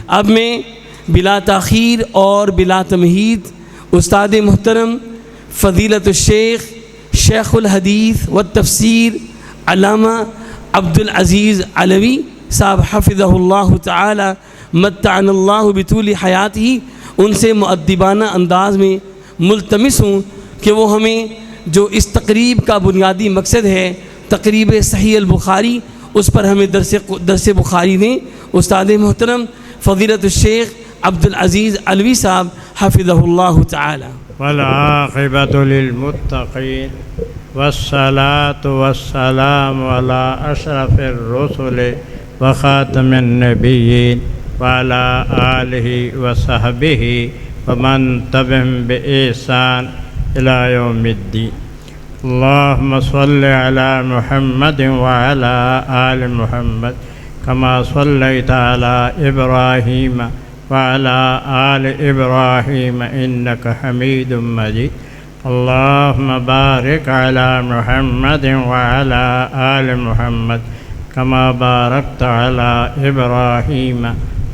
اب میں بلا تاخیر اور بلا تمہید استاد محترم فضیلت الشیخ شیخ الحدیث والتفسیر علامہ عبدالعزیز علوی صاحب حفظہ اللہ تعالی متعنا اللہ بطول حیاتہ، ان سے مؤدبانہ انداز میں ملتمس ہوں کہ وہ ہمیں جو اس تقریب کا بنیادی مقصد ہے، تقریب صحیح البخاری، اس پر ہمیں درس بخاری دیں۔ استاد محترم فضیلت الشیخ عبدالعزیز علوی صاحب حفظہ اللہ تعالی۔ والعاقبۃ للمتقین والصلاة والسلام علی اشرف الرسل وخاتم النبیین وعلى آلہ وصحبہ ومن تبعهم بإحسان إلى يوم الدين۔ اللهم صل على محمد وعلى آل محمد كما صليت على إبراهيم وعلى آل إبراهيم إنك حميد مجيد۔ اللهم بارك على محمد وعلى آل محمد كما باركت على إبراهيم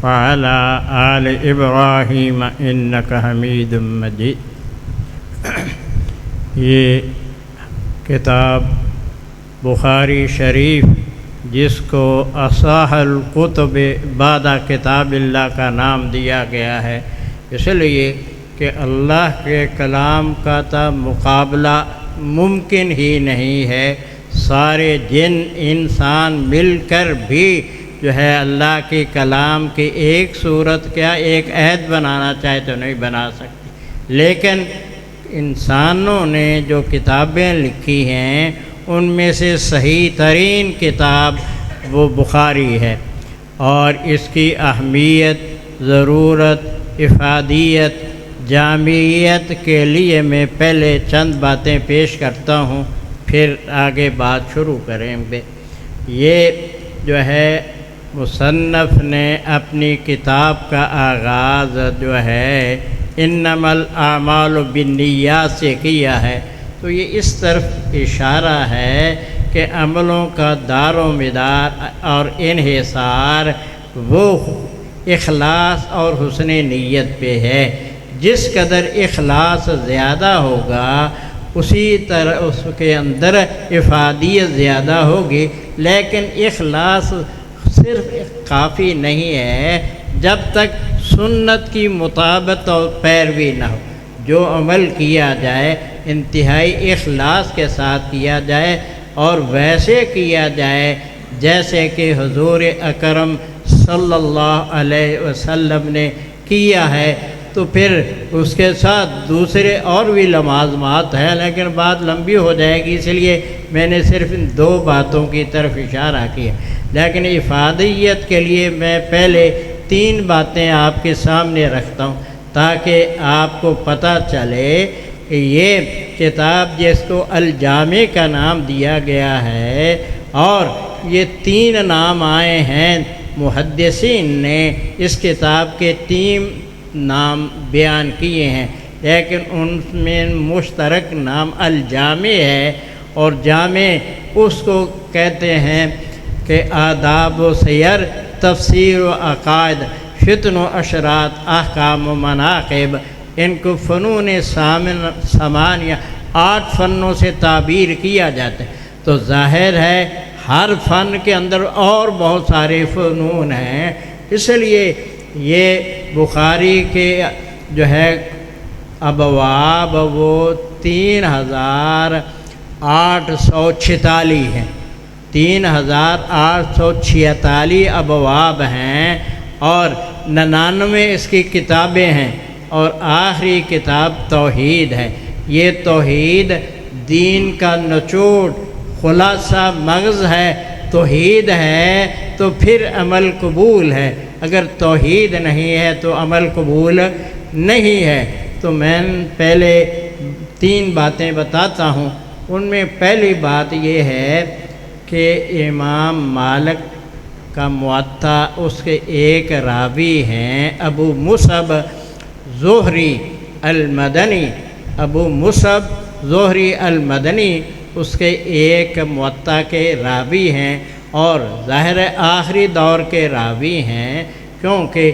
وعلى آل إبراهيم إنك حميد مجيد۔ یہ کتاب بخاری شریف جس کو اصح الکتب بعد کتاب اللہ کا نام دیا گیا ہے، اس لیے کہ اللہ کے کلام کا تو مقابلہ ممکن ہی نہیں ہے۔ سارے جن انسان مل کر بھی جو ہے اللہ کے کلام کی ایک صورت کیا ایک عہد بنانا چاہے تو نہیں بنا سکتی، لیکن انسانوں نے جو کتابیں لکھی ہیں ان میں سے صحیح ترین کتاب وہ بخاری ہے، اور اس کی اہمیت، ضرورت، افادیت، جامعیت کے لیے میں پہلے چند باتیں پیش کرتا ہوں، پھر آگے بات شروع کریں گے۔ یہ جو ہے مصنف نے اپنی کتاب کا آغاز جو ہے انما الاعمال بالنیات سے کیا ہے، تو یہ اس طرف اشارہ ہے کہ عملوں کا دار و مدار اور انحصار وہ اخلاص اور حسن نیت پہ ہے۔ جس قدر اخلاص زیادہ ہوگا اسی طرح اس کے اندر افادیت زیادہ ہوگی، لیکن اخلاص صرف کافی نہیں ہے جب تک سنت کی مطابقت اور پیروی نہ ہو۔ جو عمل کیا جائے انتہائی اخلاص کے ساتھ کیا جائے اور ویسے کیا جائے جیسے کہ حضور اکرم صلی اللہ علیہ وسلم نے کیا ہے، تو پھر اس کے ساتھ دوسرے اور بھی لوازمات ہیں، لیکن بات لمبی ہو جائے گی، اس لیے میں نے صرف ان دو باتوں کی طرف اشارہ کیا۔ لیکن افادیت کے لیے میں پہلے تین باتیں آپ کے سامنے رکھتا ہوں تاکہ آپ کو پتہ چلے کہ یہ کتاب جس کو الجامع کا نام دیا گیا ہے، اور یہ تین نام آئے ہیں محدثین نے اس کتاب کے تین نام بیان کیے ہیں، لیکن ان میں مشترک نام الجامع ہے، اور جامع اس کو کہتے ہیں کہ آداب و سیر، تفسیر و عقائد، فتن و اشرات، احکام و مناقب، ان کو فنون ثمانیہ 8 فنوں سے تعبیر کیا جاتا ہے۔ تو ظاہر ہے ہر فن کے اندر اور بہت سارے فنون ہیں، اس لیے یہ بخاری کے جو ہے ابواب وہ 3846 ہیں، 3846 ابواب ہیں، اور 99 اس کی کتابیں ہیں، اور آخری کتاب توحید ہے۔ یہ توحید دین کا نچوڑ، خلاصہ، مغز ہے۔ توحید ہے تو پھر عمل قبول ہے، اگر توحید نہیں ہے تو عمل قبول نہیں ہے۔ تو میں پہلے 3 باتیں بتاتا ہوں۔ ان میں پہلی بات یہ ہے کہ امام مالک کا موطا، اس کے ایک راوی ہیں ابو مصعب زہری المدنی۔ ابو مصعب زہری المدنی اس کے ایک موطا کے راوی ہیں، اور ظاہر آخری دور کے راوی ہیں، کیونکہ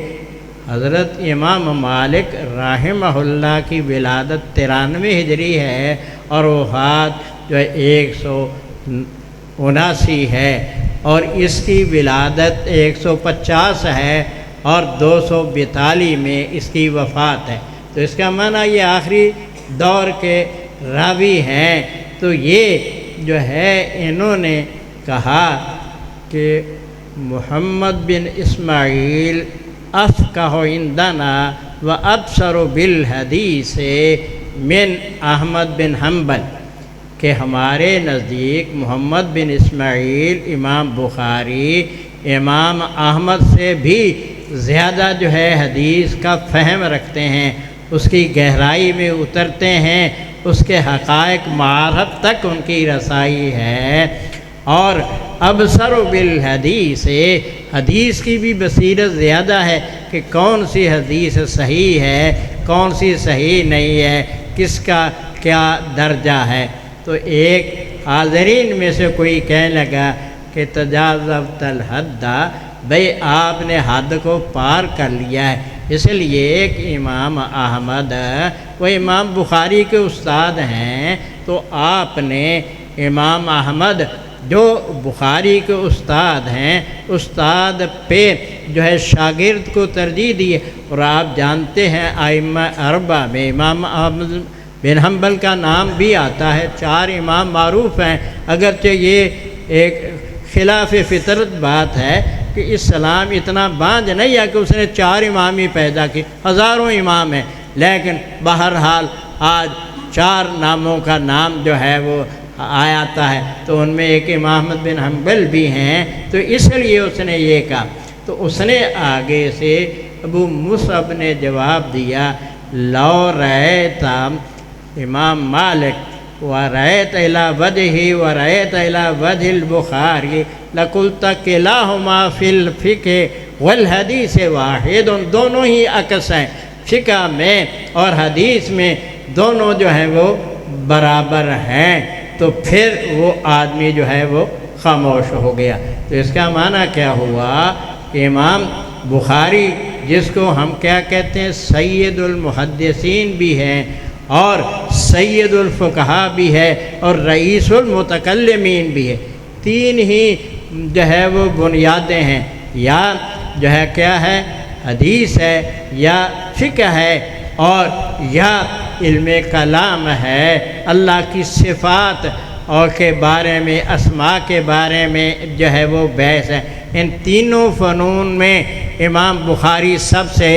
حضرت امام مالک رحمہ اللہ کی ولادت 93 ہجری ہے اور وفات جو ہے 179 ہے، اور اس کی ولادت 150 ہے اور 242 میں اس کی وفات ہے۔ تو اس کا معنی یہ آخری دور کے راوی ہیں۔ تو یہ جو ہے انہوں نے کہا کہ محمد بن اسماعیل افقہ عندنا و ابصر بالحدیث من احمد بن حنبل، کہ ہمارے نزدیک محمد بن اسماعیل امام بخاری امام احمد سے بھی زیادہ جو ہے حدیث کا فہم رکھتے ہیں، اس کی گہرائی میں اترتے ہیں، اس کے حقائق معرفت تک ان کی رسائی ہے، اور ابصر بالحدیث، حدیث کی بھی بصیرت زیادہ ہے کہ کون سی حدیث صحیح ہے، کون سی صحیح نہیں ہے، کس کا کیا درجہ ہے۔ تو ایک حاضرین میں سے کوئی کہنے لگا کہ تجاوزت الحد، بھئی آپ نے حد کو پار کر لیا ہے، اس لیے کہ امام احمد وہ امام بخاری کے استاد ہیں، تو آپ نے امام احمد جو بخاری کے استاد ہیں، استاد پہ جو ہے شاگرد کو ترجیح دی، اور آپ جانتے ہیں ائمہ اربعہ میں امام احمد بن حنبل کا نام بھی آتا ہے، 4 امام معروف ہیں، اگرچہ یہ ایک خلاف فطرت بات ہے کہ اسلام اتنا بانجھ نہیں ہے کہ اس نے 4 امام ہی پیدا کی، ہزاروں امام ہیں، لیکن بہرحال آج 4 ناموں کا نام جو ہے وہ آتا ہے، تو ان میں ایک امام احمد بن حنبل بھی ہیں، تو اس لیے اس نے یہ کہا۔ تو اس نے آگے سے ابو مصعب نے جواب دیا، لو رأیت امام مالک ورأیت الی وجہہ ورأیت الی وجہ البخاری لقلت کلاہما فی الفقہ والحدیث واحد، دونوں ہی عکس ہیں، فقہ میں اور حدیث میں دونوں جو ہیں وہ برابر ہیں۔ تو پھر وہ آدمی جو ہے وہ خاموش ہو گیا۔ تو اس کا معنی کیا ہوا کہ امام بخاری جس کو ہم کیا کہتے ہیں، سید المحدثین بھی ہیں اور سید الفقہاء بھی ہے اور رئیس المتکلمین بھی ہے، 3 ہی جو ہے وہ بنیادیں ہیں، یا جو ہے کیا ہے حدیث ہے، یا فقہ ہے، اور یا علم کلام ہے، اللہ کی صفات اور کے بارے میں، اسماء کے بارے میں جو ہے وہ بحث ہے۔ ان تینوں فنون میں امام بخاری سب سے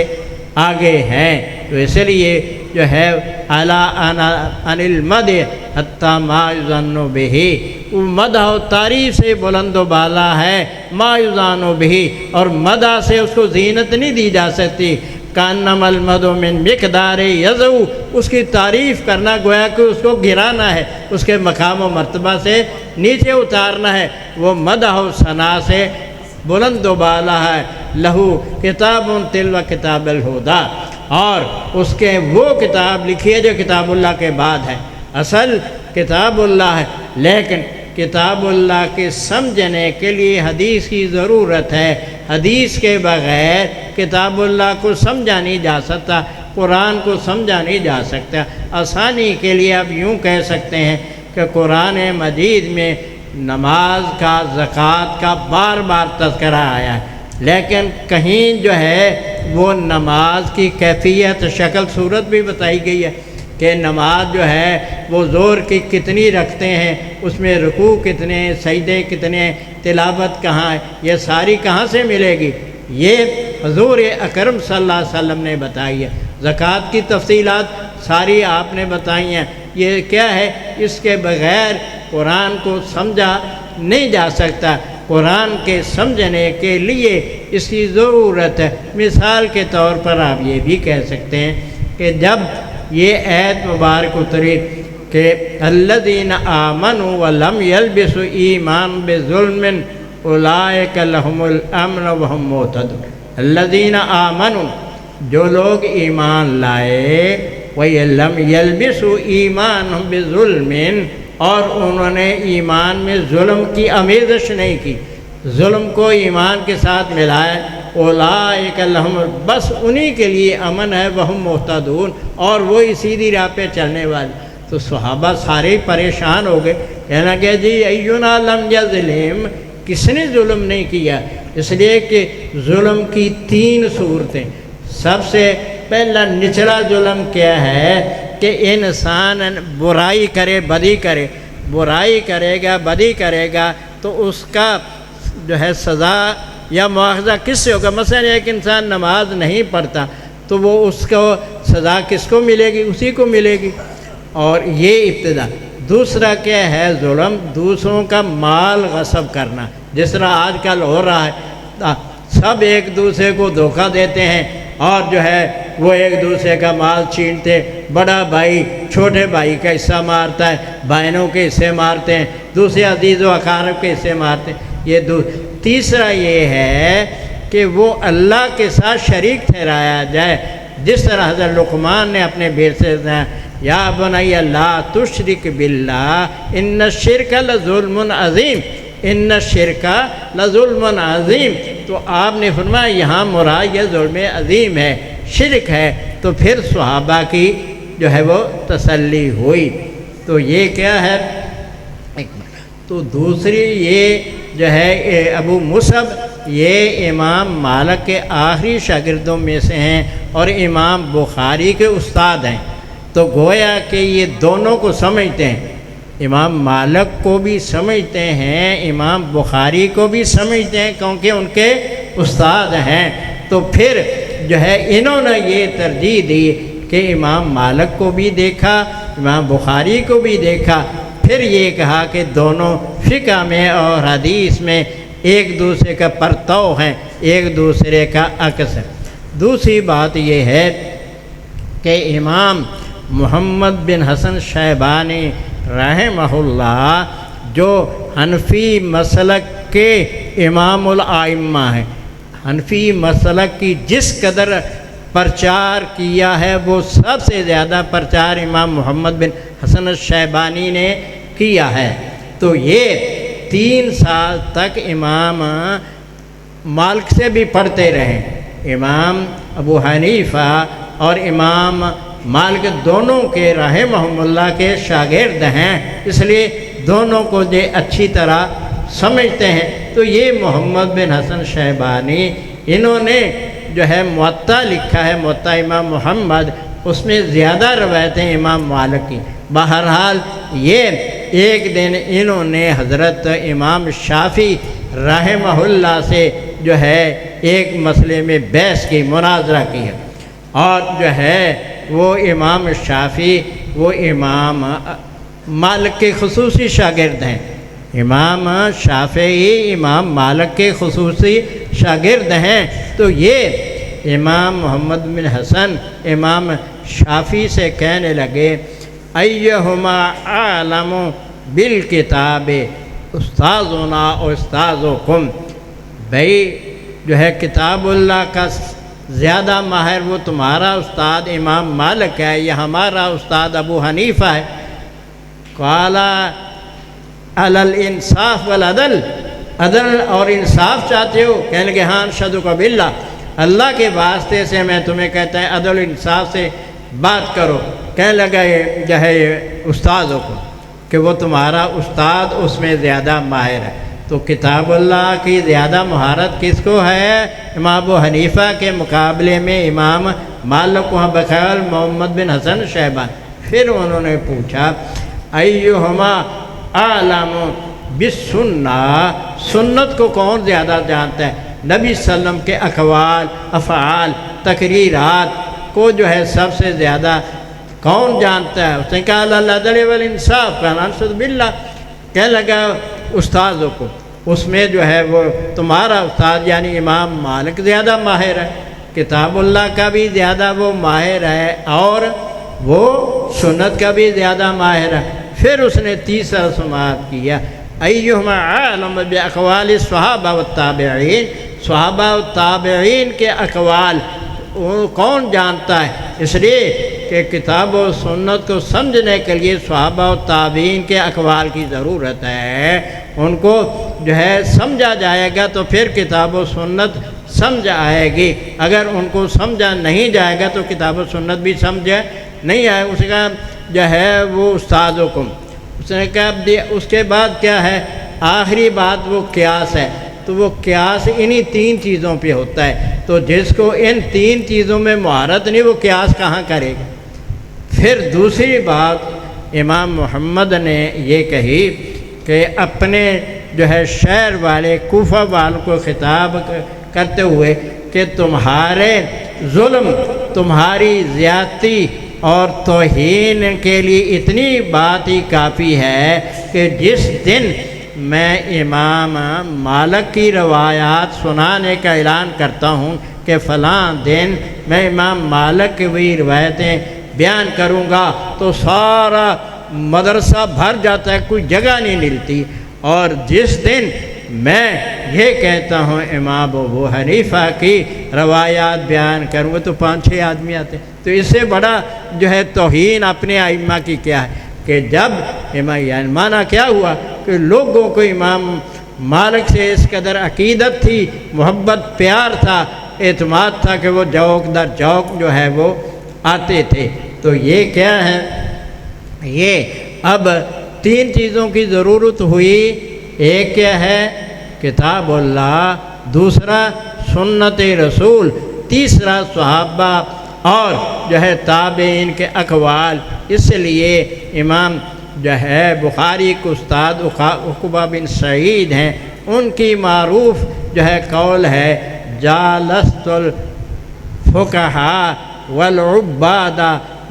آگے ہیں، تو اس لیے جو ہے اعلیٰ عن المدح حتی ما یظن بہ، وہ مدح و تعریف سے بلند و بالا ہے، ما یظن بہ، اور مدح سے اس کو زینت نہیں دی جا سکتی۔ کانما المدح من مقدار یضع، اس کی تعریف کرنا گویا کہ اس کو گرانا ہے، اس کے مقام و مرتبہ سے نیچے اتارنا ہے، وہ مدح و ثنا سے بلند و بالا ہے۔ لہو کتاب تلو کتاب الہدیٰ، اور اس کے وہ کتاب لکھی ہے جو کتاب اللہ کے بعد ہے، اصل کتاب اللہ ہے، لیکن کتاب اللہ کے سمجھنے کے لیے حدیث کی ضرورت ہے، حدیث کے بغیر کتاب اللہ کو سمجھا نہیں جا سکتا، قرآن کو سمجھا نہیں جا سکتا۔ آسانی کے لیے اب یوں کہہ سکتے ہیں کہ قرآن مجید میں نماز کا، زکوٰۃ کا بار بار تذکرہ آیا ہے، لیکن کہیں جو ہے وہ نماز کی کیفیت، شکل، صورت بھی بتائی گئی ہے کہ نماز جو ہے وہ زور کی کتنی رکھتے ہیں، اس میں رکوع کتنے، سجدے کتنے، تلاوت کہاں ہے، یہ ساری کہاں سے ملے گی؟ یہ حضور اکرم صلی اللہ علیہ وسلم نے بتائی ہے۔ زکوٰۃ کی تفصیلات ساری آپ نے بتائی ہیں۔ یہ کیا ہے؟ اس کے بغیر قرآن کو سمجھا نہیں جا سکتا۔ قرآن کے سمجھنے کے لیے اس کی ضرورت ہے۔ مثال کے طور پر آپ یہ بھی کہہ سکتے ہیں کہ جب یہ آیت مبارک اتری کہ الذین آمنوا ولم یلبسوا ایمان بظلم اولئک لهم الامن وهم مہتدون، الذین آمنوا، جو لوگ ایمان لائے، وَلَمْ يَلْبِسُوا ایمانہم بظلم، اور انہوں نے ایمان میں ظلم کی آمیزش نہیں کی، ظلم کو ایمان کے ساتھ ملایا اولئک لہم، بس انہی کے لیے امن ہے، وہم مہتدون، اور وہی سیدھی راہ پہ چلنے والے۔ تو صحابہ سارے پریشان ہو گئے، کہنے لگے جی اینا لم یظلم، کس نے ظلم نہیں کیا؟ اس لیے کہ ظلم کی 3 صورتیں۔ سب سے پہلا نچلا ظلم کیا ہے کہ انسان برائی کرے، بدی کرے، برائی کرے گا، بدی کرے گا تو اس کا جو ہے سزا یا مواخذہ کس سے ہوگا؟ مثلا ایک انسان نماز نہیں پڑھتا تو وہ اس کو سزا کس کو ملے گی؟ اسی کو ملے گی۔ اور یہ ابتدا۔ دوسرا کیا ہے ظلم؟ دوسروں کا مال غصب کرنا، جس طرح آج کل ہو رہا ہے، سب ایک دوسرے کو دھوکہ دیتے ہیں اور جو ہے وہ ایک دوسرے کا مال چھینتے، بڑا بھائی چھوٹے بھائی کا حصہ مارتا ہے، بہنوں کے حصے مارتے ہیں، دوسرے عزیز و اقارب کے حصے مارتے ہیں۔ تیسرا یہ ہے کہ وہ اللہ کے ساتھ شریک ٹھہرایا جائے، جس طرح حضرت لقمان نے اپنے بیٹے سے کہا یا بنی لا تشرک باللہ ان الشرک لظلم عظیم، ان الشرک لظلم عظیم۔ تو آپ نے فرمایا یہاں مراد یہ ظلم عظیم ہے، شرک ہے۔ تو پھر صحابہ کی جو ہے وہ تسلی ہوئی۔ تو یہ کیا ہے؟ تو دوسری یہ جو ہے ابو مصعب، یہ امام مالک کے آخری شاگردوں میں سے ہیں اور امام بخاری کے استاد ہیں۔ تو گویا کہ یہ دونوں کو سمجھتے ہیں، امام مالک کو بھی سمجھتے ہیں، امام بخاری کو بھی سمجھتے ہیں، کیونکہ ان کے استاد ہیں۔ تو پھر جو ہے انہوں نے یہ ترجیح دی کہ امام مالک کو بھی دیکھا، امام بخاری کو بھی دیکھا، پھر یہ کہا کہ دونوں فقہ میں اور حدیث میں ایک دوسرے کا پرتو ہیں، ایک دوسرے کا عکس ہے۔ دوسری بات یہ ہے کہ امام محمد بن حسن شیبانی رحمہ اللہ جو حنفی مسلک کے امام الائمہ ہیں، حنفی مسلک کی جس قدر پرچار کیا ہے وہ سب سے زیادہ پرچار امام محمد بن حسن شیبانی نے کیا ہے۔ تو یہ 3 سال تک امام مالک سے بھی پڑھتے رہے، امام ابو حنیفہ اور امام مالک دونوں کے رحمہم اللہ کے شاگرد ہیں، اس لیے دونوں کو یہ اچھی طرح سمجھتے ہیں۔ تو یہ محمد بن حسن شیبانی انہوں نے جو ہے موطا لکھا ہے، موطا امام محمد، اس میں زیادہ روایتیں امام مالک کی۔ بہرحال یہ ایک دن انہوں نے حضرت امام شافعی رحمہ اللہ سے جو ہے ایک مسئلے میں بحث کی، مناظرہ کی ہے، اور جو ہے وہ امام شافعی وہ امام مالک کے خصوصی شاگرد ہیں، امام شافعی امام مالک کے خصوصی شاگرد ہیں۔ تو یہ امام محمد بن حسن امام شافعی سے کہنے لگے ایہما عالم بالکتاب استاذنا و استاذکم، بھئی جو ہے کتاب اللہ کا زیادہ ماہر وہ تمہارا استاد امام مالک ہے یا ہمارا استاد ابو حنیفہ ہے؟ قال علی الانصاف والعدل، عدل اور انصاف چاہتے ہو؟ کہنے لگے ہاں اشہدک باللہ، اللہ کے واسطے سے میں تمہیں کہتا ہے عدل و انصاف سے بات کرو۔ کہنے لگا یہ جو ہے استاذوں کو کہ وہ تمہارا استاد اس میں زیادہ ماہر ہے۔ تو کتاب اللہ کی زیادہ مہارت کس کو ہے؟ امام ابو حنیفہ کے مقابلے میں امام مالک وہاں بخیل محمد بن حسن شیبانی۔ پھر انہوں نے پوچھا ایہما عالم بالسنہ، سنت کو کون زیادہ جانتا ہے؟ نبی صلی اللہ علیہ وسلم کے اقوال، افعال، تقریرات کو جو ہے سب سے زیادہ کون جانتا ہے؟ اس نے کہا العدل والانصاف، کہا اشہد باللہ۔ کہنے لگا استاذوں کو، اس میں جو ہے وہ تمہارا استاد یعنی امام مالک زیادہ ماہر ہے، کتاب اللہ کا بھی زیادہ وہ ماہر ہے اور وہ سنت کا بھی زیادہ ماہر ہے۔ پھر اس نے تیسرا سماعت کیا ایہما عالم باقوال الصحابہ والتابعین، صحابہ والتابعین کے اقوال کون جانتا ہے؟ اس لیے کہ کتاب و سنت کو سمجھنے کے لیے صحابہ و تابعین کے اقوال کی ضرورت ہے، ان کو جو ہے سمجھا جائے گا تو پھر کتاب و سنت سمجھ آئے گی۔ اگر ان کو سمجھا نہیں جائے گا تو کتاب و سنت بھی سمجھے نہیں آئے۔ اس کا جو ہے وہ استاد حکم، اس نے کہا اس کے بعد کیا ہے، آخری بات وہ قیاس ہے۔ تو وہ قیاس انہی تین چیزوں پہ ہوتا ہے، تو جس کو ان تین چیزوں میں مہارت نہیں وہ قیاس کہاں کرے گا۔ پھر دوسری بات امام محمد نے یہ کہی کہ اپنے جو ہے شہر والے کوفہ والوں کو خطاب کرتے ہوئے کہ تمہارے ظلم، تمہاری زیادتی اور توہین کے لیے اتنی بات ہی کافی ہے کہ جس دن میں امام مالک کی روایات سنانے کا اعلان کرتا ہوں کہ فلاں دن میں امام مالک کی وہی روایتیں بیان کروں گا تو سارا مدرسہ بھر جاتا ہے، کوئی جگہ نہیں ملتی۔ اور جس دن میں یہ کہتا ہوں امام ابو حنیفہ کی روایات بیان کروں گا تو 5-6 آدمی آتے ہیں۔ تو اس سے بڑا جو ہے توہین اپنے ائمہ کی کیا ہے کہ جب یعنی معنی کیا ہوا کہ لوگوں کو امام مالک سے اس قدر عقیدت تھی، محبت، پیار تھا، اعتماد تھا کہ وہ جوک در جوک جو ہے وہ آتے تھے۔ تو یہ کیا ہے، یہ اب 3 چیزوں کی ضرورت ہوئی۔ ایک کیا ہے، کتاب اللہ، دوسرا سنت رسول، تیسرا صحابہ اور جو ہے تابعین کے اقوال۔ اس لیے امام جو ہے بخاری کے استاد عقبہ بن سعید ہیں، ان کی معروف جو ہے قول ہے جالست الفقہاء والعباد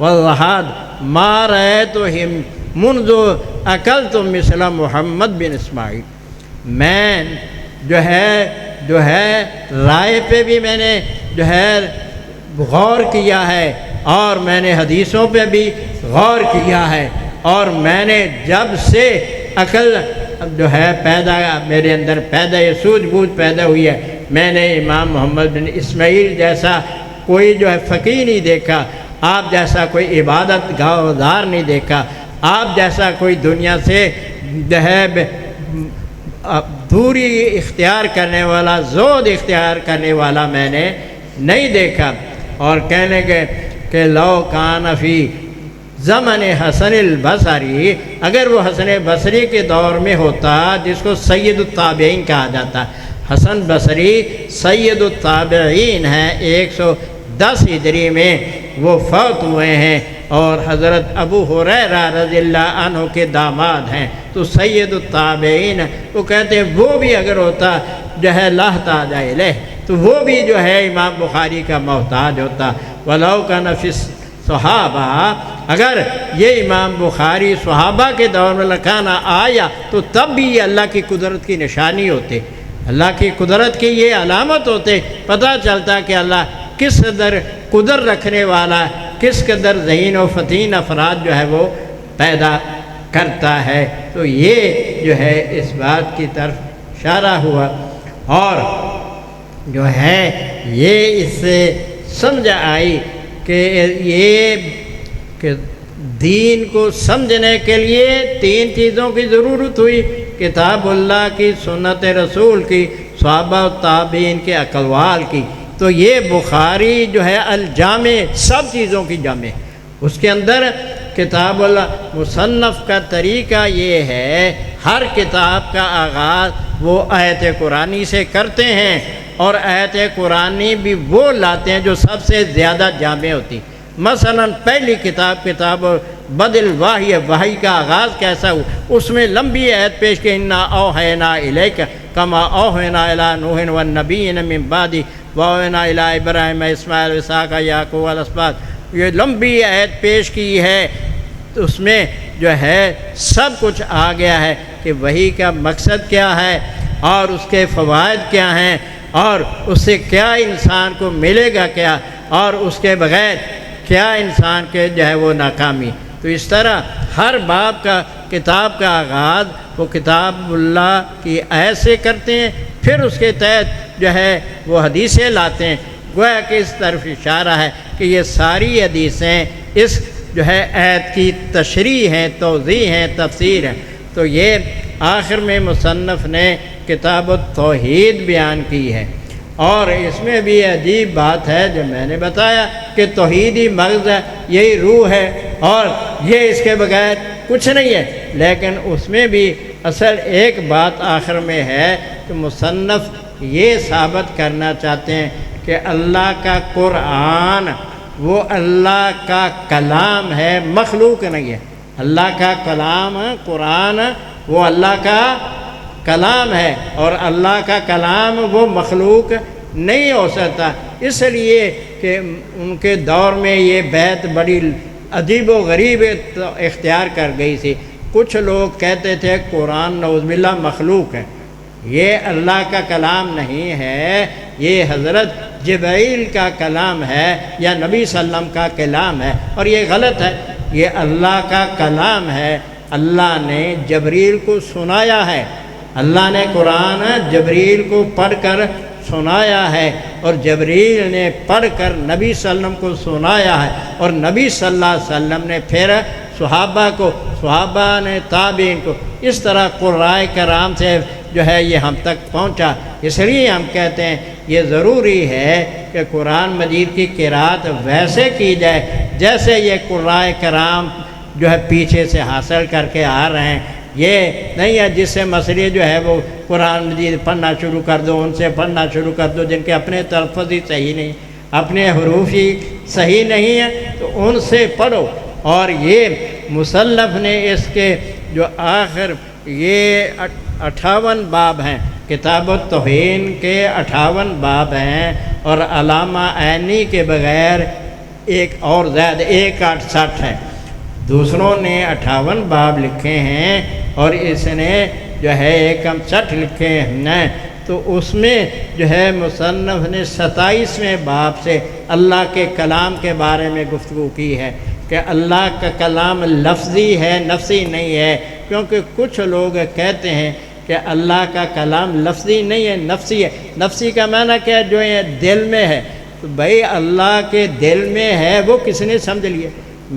والزہاد ما رأیتہم منذ اکلت مثل محمد بن اسماعیل۔ میں جو ہے رائے پہ بھی میں نے جو ہے غور کیا ہے اور میں نے حدیثوں پہ بھی غور کیا ہے، اور میں نے جب سے عقل جو ہے میرے اندر یہ سوجھ بوجھ پیدا ہوئی ہے، میں نے امام محمد بن اسماعیل جیسا کوئی جو ہے فقیہ نہیں دیکھا، آپ جیسا کوئی عبادت گزار نہیں دیکھا، آپ جیسا کوئی دنیا سے جو ہے دوری اختیار کرنے والا، زہد اختیار کرنے والا میں نے نہیں دیکھا۔ اور کہنے کے کہ لو کان فی زمن حسن البصری، اگر وہ حسن بصری کے دور میں ہوتا جس کو سید التابعین کہا جاتا، حسن بصری سید التابعین ہیں، 110 ہجری میں وہ فوت ہوئے ہیں اور حضرت ابو ہریرہ رضی اللہ عنہ کے داماد ہیں، تو سید التابعین وہ کہتے ہیں وہ بھی اگر ہوتا جو ہے لا تاج الیہ، تو وہ بھی جو ہے امام بخاری کا محتاج ہوتا۔ ولو کان فی صحابہ، اگر یہ امام بخاری صحابہ کے دور میں لکھانا آیا تو تب بھی یہ اللہ کی قدرت کی نشانی ہوتے، اللہ کی قدرت کی یہ علامت ہوتے، پتہ چلتا کہ اللہ کس قدر قدر رکھنے والا، کس قدر ذہین و فتین افراد جو ہے وہ پیدا کرتا ہے۔ تو یہ جو ہے اس بات کی طرف اشارہ ہوا، اور جو ہے یہ اس سے سمجھ آئی کہ یہ کہ دین کو سمجھنے کے لیے 3 چیزوں کی ضرورت ہوئی، کتاب اللہ کی، سنت رسول کی، صحابہ و تابعین کے اقوال کی۔ تو یہ بخاری جو ہے الجامع، سب چیزوں کی جامع، اس کے اندر کتاب اللہ مصنف کا طریقہ یہ ہے، ہر کتاب کا آغاز وہ آیت قرآنی سے کرتے ہیں، اور آیت قرآنی بھی وہ لاتے ہیں جو سب سے زیادہ جامع ہوتی۔ مثلا پہلی کتاب بدء الوحی، وحی کا آغاز کیسا ہوا، اس میں لمبی آیت پیش کہ انا اوحینا الیک کما اوحینا الی نوح والنبیین من بعدہ واوحینا الی ابراہیم اسماعیل اسحاق یعقوب والاسباط۔ یہ لمبی آیت پیش کی ہے، اس میں جو ہے سب کچھ آ گیا ہے کہ وحی کا مقصد کیا ہے اور اس کے فوائد کیا ہیں، اور اس سے کیا انسان کو ملے گا کیا، اور اس کے بغیر کیا انسان کے جو ہے وہ ناکامی۔ تو اس طرح ہر باب کا کتاب کا آغاز وہ کتاب اللہ کی آیت سے کرتے ہیں، پھر اس کے تحت جو ہے وہ حدیثیں لاتے ہیں۔ گویا کہ اس طرف اشارہ ہے کہ یہ ساری حدیثیں اس جو ہے آیت کی تشریح ہیں، توضیح ہیں، تفسیر ہیں۔ تو یہ آخر میں مصنف نے کتاب التوحید بیان کی ہے، اور اس میں بھی عجیب بات ہے جو میں نے بتایا کہ توحیدی مغز ہے، یہی روح ہے، اور یہ اس کے بغیر کچھ نہیں ہے۔ لیکن اس میں بھی اصل ایک بات آخر میں ہے کہ مصنف یہ ثابت کرنا چاہتے ہیں کہ اللہ کا قرآن وہ اللہ کا کلام ہے، مخلوق نہیں ہے۔ اللہ کا کلام قرآن وہ اللہ کا کلام ہے، اور اللہ کا کلام وہ مخلوق نہیں ہو سکتا۔ اس لیے کہ ان کے دور میں یہ بیت بڑی عجیب و غریب اختیار کر گئی تھی۔ کچھ لوگ کہتے تھے قرآن نعوذ باللہ مخلوق ہے، یہ اللہ کا کلام نہیں ہے، یہ حضرت جبرائیل کا کلام ہے یا نبی صلی اللہ علیہ وسلم کا کلام ہے، اور یہ غلط ہے۔ یہ اللہ کا کلام ہے، اللہ نے جبرائیل کو سنایا ہے، اللہ نے قرآن جبرائیل کو پڑھ کر سنایا ہے، اور جبرائیل نے پڑھ کر نبی صلی اللہ علیہ وسلم کو سنایا ہے، اور نبی صلی اللہ علیہ وسلم نے پھر صحابہ کو، صحابہ نے تابعین کو، اس طرح قرائے کرام سے جو ہے یہ ہم تک پہنچا۔ اس لیے ہم کہتے ہیں یہ ضروری ہے کہ قرآن مجید کی قرأت ویسے کی جائے جیسے یہ قرائے کرام جو ہے پیچھے سے حاصل کر کے آ رہے ہیں۔ یہ نہیں ہے جس سے مسئلے جو ہے وہ قرآن مجید پڑھنا شروع کر دو، ان سے پڑھنا شروع کر دو جن کے اپنے تلفظ ہی صحیح نہیں، اپنے حروف ہی صحیح نہیں ہیں، تو ان سے پڑھو۔ اور یہ مصنف نے اس کے جو آخر یہ 58 باب ہیں، کتاب التوہین کے 58 باب ہیں، اور علامہ عینی کے بغیر ایک اور زائد 168 ہے۔ دوسروں نے 58 باب لکھے ہیں اور اس نے جو ہے 160 لکھے ہیں، تو اس میں جو ہے مصنف نے 27ویں باب سے اللہ کے کلام کے بارے میں گفتگو کی ہے کہ اللہ کا کلام لفظی ہے، نفسی نہیں ہے، کیونکہ کچھ لوگ کہتے ہیں کہ اللہ کا کلام لفظی نہیں ہے، نفسی ہے۔ نفسی کا معنی کیا ہے؟ جو یہ دل میں ہے۔ تو بھائی اللہ کے دل میں ہے وہ کس نے سمجھ لیا؟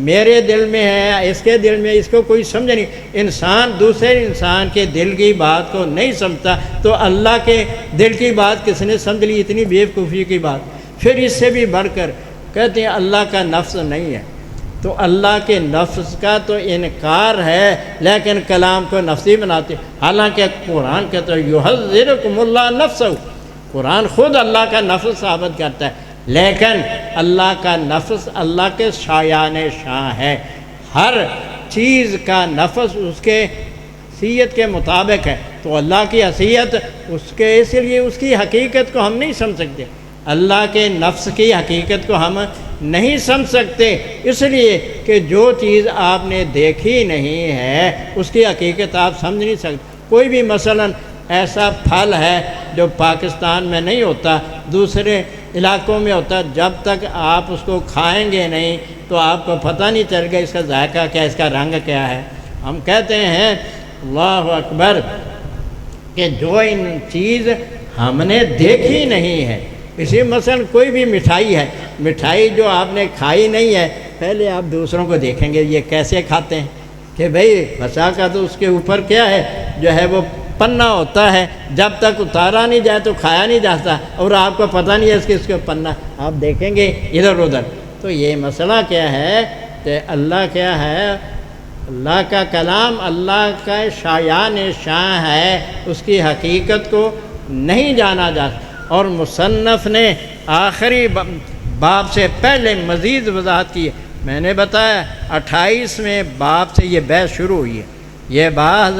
میرے دل میں ہے، اس کے دل میں، اس کو کوئی سمجھ نہیں۔ انسان دوسرے انسان کے دل کی بات کو نہیں سمجھتا، تو اللہ کے دل کی بات کس نے سمجھ لی؟ اتنی بیوقوفی کی بات۔ پھر اس سے بھی بڑھ کر کہتے ہیں اللہ کا نفس نہیں ہے، تو اللہ کے نفس کا تو انکار ہے، لیکن کلام کو نفسی بناتے، حالانکہ قرآن کہتا ہے یحذرکم اللہ نفسہ، قرآن خود اللہ کا نفس ثابت کرتا ہے، لیکن اللہ کا نفس اللہ کے شایان شان ہے، ہر چیز کا نفس اس کے حیثیت کے مطابق ہے، تو اللہ کی حیثیت اس کے، اس لیے اس کی حقیقت کو ہم نہیں سمجھ سکتے، اللہ کے نفس کی حقیقت کو ہم نہیں سمجھ سکتے، اس لیے کہ جو چیز آپ نے دیکھی نہیں ہے اس کی حقیقت آپ سمجھ نہیں سکتے۔ کوئی بھی مثلا ایسا پھل ہے جو پاکستان میں نہیں ہوتا، دوسرے علاقوں میں ہوتا، جب تک آپ اس کو کھائیں گے نہیں تو آپ کو پتہ نہیں چل گا اس کا ذائقہ کیا، اس کا رنگ کیا ہے۔ ہم کہتے ہیں اللہ اکبر کہ جو ان چیز ہم نے دیکھی نہیں ہے، اسی مثلا کوئی بھی مٹھائی ہے، مٹھائی جو آپ نے کھائی نہیں ہے، پہلے آپ دوسروں کو دیکھیں گے یہ کیسے کھاتے ہیں، کہ بھئی بچا کا تو اس کے اوپر کیا ہے جو ہے وہ پنا ہوتا ہے، جب تک اتارا نہیں جائے تو کھایا نہیں جاتا، اور آپ کو پتہ نہیں ہے اس کے پنا، آپ دیکھیں گے ادھر ادھر۔ تو یہ مسئلہ کیا ہے کہ اللہ کیا ہے، اللہ کا کلام اللہ کا شایان شان ہے، اس کی حقیقت کو نہیں جانا جاتا۔ اور مصنف نے آخری باب سے پہلے مزید وضاحت کی ہے، میں نے بتایا 28ویں باب سے یہ بحث شروع ہوئی ہے، یہ بحث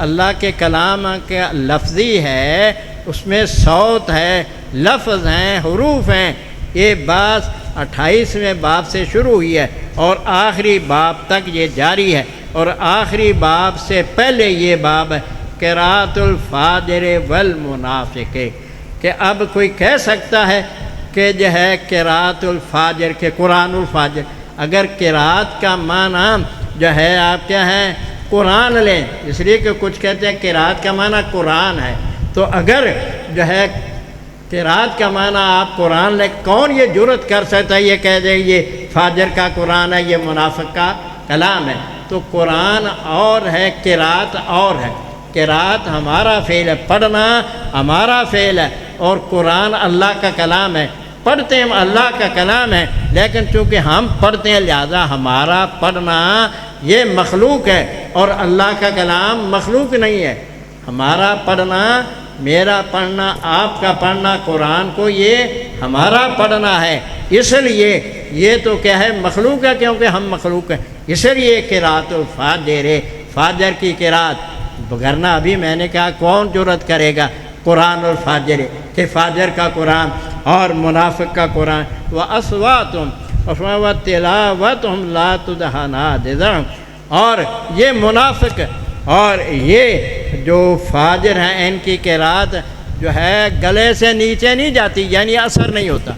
اللہ کے کلام کے لفظی ہے، اس میں صوت ہے، لفظ ہیں، حروف ہیں، یہ بحث 28ویں باب سے شروع ہوئی ہے اور آخری باب تک یہ جاری ہے۔ اور آخری باب سے پہلے یہ باب ہے قراءۃ الفاجر والمنافق، کہ اب کوئی کہہ سکتا ہے کہ جو ہے قراءۃ الفاجر کے قرآن الفاجر، اگر قراءت کا معنی جو ہے آپ کیا ہے قرآن لیں، اس لیے کہ کچھ کہتے ہیں قراءت کا معنی قرآن ہے، تو اگر جو ہے قراءت کا معنی آپ قرآن لیں، کون یہ جرأت کر سکتا ہے یہ کہہ دے یہ فاجر کا قرآن ہے، یہ منافق کا کلام ہے؟ تو قرآن اور ہے، قراءت اور ہے۔ قراءت ہمارا فعل ہے، پڑھنا ہمارا فعل ہے، اور قرآن اللہ کا کلام ہے، پڑھتے ہم اللہ کا کلام ہے، لیکن چونکہ ہم پڑھتے ہیں لہذا ہمارا پڑھنا یہ مخلوق ہے اور اللہ کا کلام مخلوق نہیں ہے۔ ہمارا پڑھنا، میرا پڑھنا، آپ کا پڑھنا قرآن کو یہ ہمارا پڑھنا ہے، اس لیے یہ تو کیا ہے مخلوق ہے، کیونکہ ہم مخلوق ہیں، اس لیے قرات الفاجر، فاجر کی قرات، وگرنہ ابھی میں نے کہا کون جرأت کرے گا قرآن الفاجر کہ فاجر کا قرآن اور منافق کا قرآن، وَأَصْوَاتُهُمْ وَتِلَاوَتُهُمْ لَا تُدْحَ نَادِذًا، اور یہ منافق اور یہ جو فاجر ہیں ان کی قرات جو ہے گلے سے نیچے نہیں جاتی، یعنی اثر نہیں ہوتا،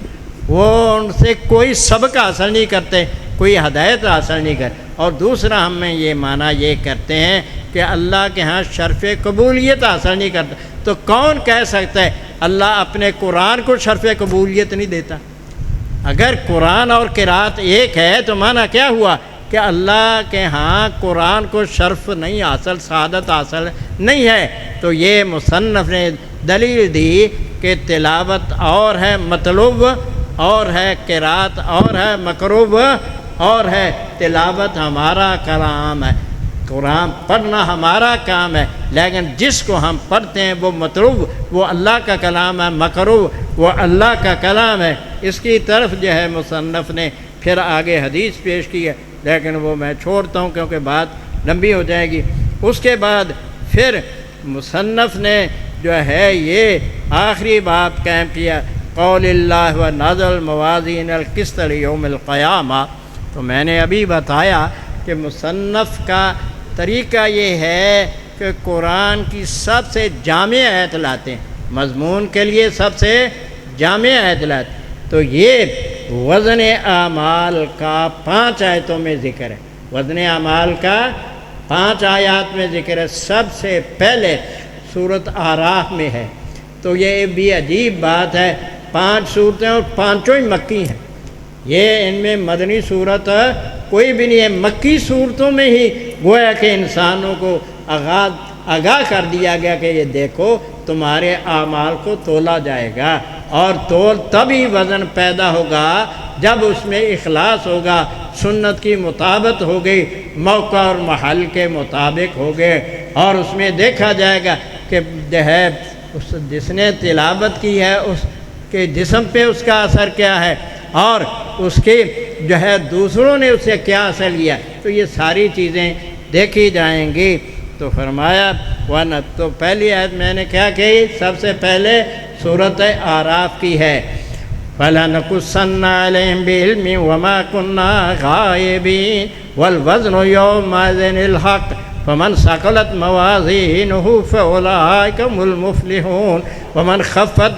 وہ ان سے کوئی سبق حاصل نہیں کرتے، کوئی ہدایت حاصل نہیں کرتے۔ اور دوسرا ہم یہ معنی یہ کرتے ہیں کہ اللہ کے ہاں شرف قبولیت حاصل نہیں کرتا، تو کون کہہ سکتا ہے اللہ اپنے قرآن کو شرف قبولیت نہیں دیتا؟ اگر قرآن اور قرات ایک ہے تو معنی کیا ہوا کہ اللہ کے ہاں قرآن کو شرف نہیں حاصل، سعادت حاصل نہیں ہے۔ تو یہ مصنف نے دلیل دی کہ تلاوت اور ہے مطلوب، اور ہے قرات اور ہے مقروب، اور ہے تلاوت ہمارا کلام ہے، قرآن پڑھنا ہمارا کام ہے، لیکن جس کو ہم پڑھتے ہیں وہ مطلوب، وہ اللہ کا کلام ہے، مقروب وہ اللہ کا کلام ہے۔ اس کی طرف جو ہے مصنف نے پھر آگے حدیث پیش کی ہے، لیکن وہ میں چھوڑتا ہوں کیونکہ بات لمبی ہو جائے گی۔ اس کے بعد پھر مصنف نے جو ہے یہ آخری بات قائم کیا، قول اللہ و نزل موازین القسط لیوم القیامہ۔ تو میں نے ابھی بتایا کہ مصنف کا طریقہ یہ ہے کہ قرآن کی سب سے جامع آیت لاتے ہیں، مضمون کے لیے سب سے جامع آیت لاتے ہیں۔ تو یہ وزن اعمال کا 5 آیتوں میں ذکر ہے، وزن اعمال کا 5 آیات میں ذکر ہے۔ سب سے پہلے سورۃ اعراف میں ہے، تو یہ بھی عجیب بات ہے، 5 صورتیں اور 5 ہی مکی ہیں، یہ ان میں مدنی صورت کوئی بھی نہیں ہے۔ مکی صورتوں میں ہی گویا کہ انسانوں کو آگاہ کر دیا گیا کہ یہ دیکھو تمہارے اعمال کو تولا جائے گا، اور تول تبھی وزن پیدا ہوگا جب اس میں اخلاص ہوگا، سنت کی مطابقت ہوگی، موقع اور محل کے مطابق ہوگے، اور اس میں دیکھا جائے گا کہ جو ہے جس نے تلاوت کی ہے اس کے جسم پہ اس کا اثر کیا ہے، اور اس کے جو ہے دوسروں نے اسے کیا اثر لیا، تو یہ ساری چیزیں دیکھی جائیں گی۔ تو فرمایا تو پہلی آیت میں نے کیا کہی، سب سے پہلے سورۃ اعراف کی ہے، فَلَنَقُصَّنَّ عَلَيْهِمْ بِعِلْمٍ وَمَا كُنَّا غَائِبِينَ وَالْوَزْنُ يَوْمَئِذٍ الْحَقُّ فَمَنْ ثَقُلَتْ مَوَازِينُهُ فَأُولَٰئِكَ هُمُ الْمُفْلِحُونَ وَمَنْ خَفَّتْ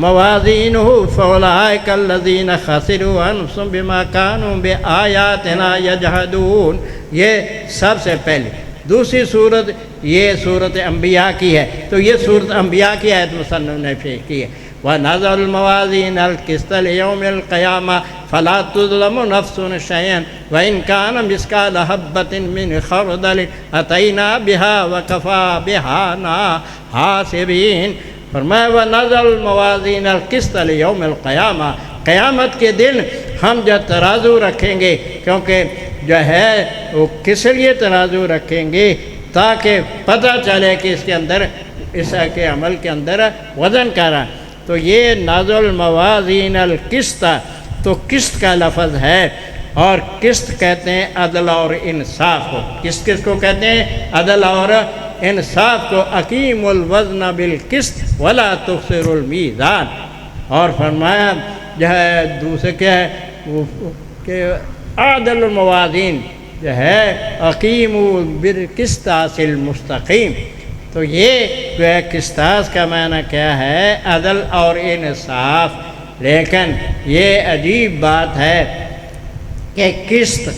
موازینہ فاولئک الذین خسروا انفسهم بما كانوا بآیاتنا یجحدون۔ یہ سب سے پہلے۔ دوسری صورت یہ صورت انبیاء کی ہے، تو یہ صورت انبیاء کی آیت مصنف نے پیش کی ہے، وَنَضَعُ الْمَوَازِينَ الْقِسْطَ لِيَوْمِ الْقِيَامَةِ فَلَا تُظْلَمُ نَفْسٌ شَيْئًا وَإِنْ كَانَ مِثْقَالَ حَبَّةٍ مِّنْ خَرْدَلٍ أَتَيْنَا بِهَا وَكَفَىٰ بِهَا حَاسِبِينَ۔ فرمایا وَنَضَعُ الْمَوَازِينَ الْقِسْطَ لِيَوْمِ الْقِيَامَةِ، قیامت کے دن ہم جو ترازو رکھیں گے، کیونکہ جو ہے وہ کس لیے ترازو رکھیں گے، تاکہ پتہ چلے کہ اس کے اندر، اس کے عمل کے اندر وزن کرا۔ تو یہ نَضَعُ الْمَوَازِينَ الْقِسْطَ، تو قسط کا لفظ ہے، اور قسط کہتے ہیں عدل اور انصاف کو۔ کس کو کہتے ہیں؟ عدل اور انصاف کو۔ اقیم الوزن بالقسط ولا تخسروا المیزان۔ اور فرمایا جو ہے دوسرے کیا ہے کہ عدل الموازین جو ہے اقیم بالقسطاس المستقیم۔ تو یہ جو ہے قسطاس کا معنی کیا ہے؟ عدل اور انصاف۔ لیکن یہ عجیب بات ہے کہ قسط